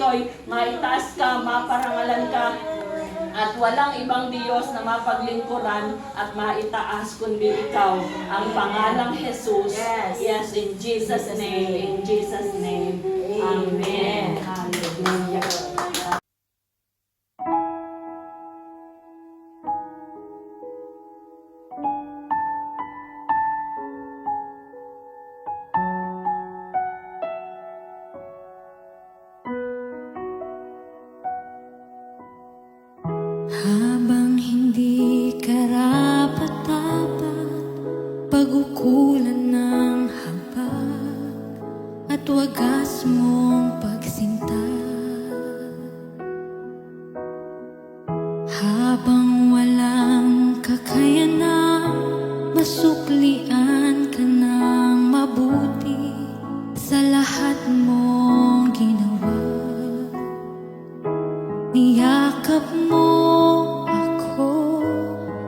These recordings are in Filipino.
ikaw maitaas ka, maparangalan ka, at walang ibang Diyos na mapaglingkuran at maitaas kundi ikaw, ang pangalang Jesus. Yes, in Jesus' name, in Jesus' name. Amen. Hallelujah. Habang hindi karapat-dapat pag-ukulan ng habag at wagas mong pagsinta, habang walang kakayanang masuklian ka ng mabuti sa lahat mong ginawa, niyakap mo ako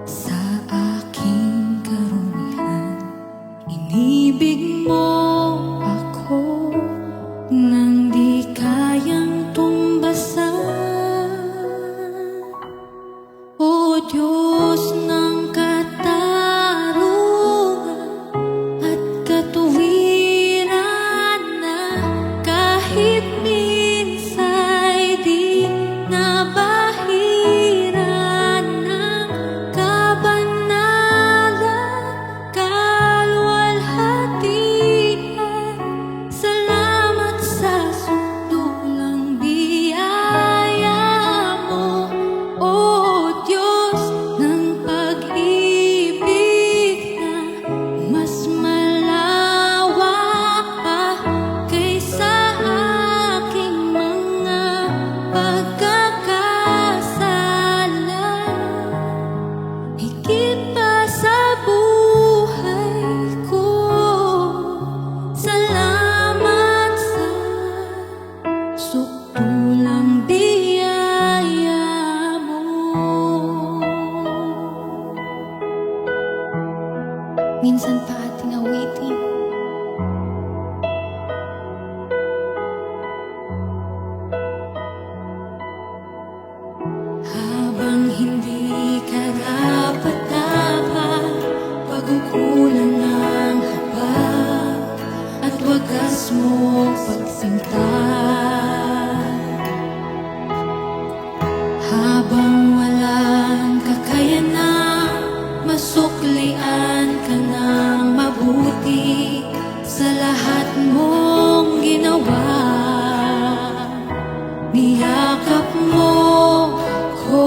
sa aking karunihan. Inibig mo ako nang di kayang tumbasan. O Diyos ng katarungan at katuwiran, na kahit minsa'y di nabahiran ng kabanalan, kalwalhatian. Salamat sa sundulang biyaya mo, O Diyos ng pag-ibig na mas malawak pa kaysa aking mga pagkakasala. Higit pa sa buhay ko, salamat sa sukdulang biyaya mo. Minsan pa ating awitin. Habang hindi karapat-dapat pag-ukulan ng habag at wagas mo pagsinta, habang walang kakayanang masuklian ka ng mabuti sa lahat mong ginawa, niyakap mo ko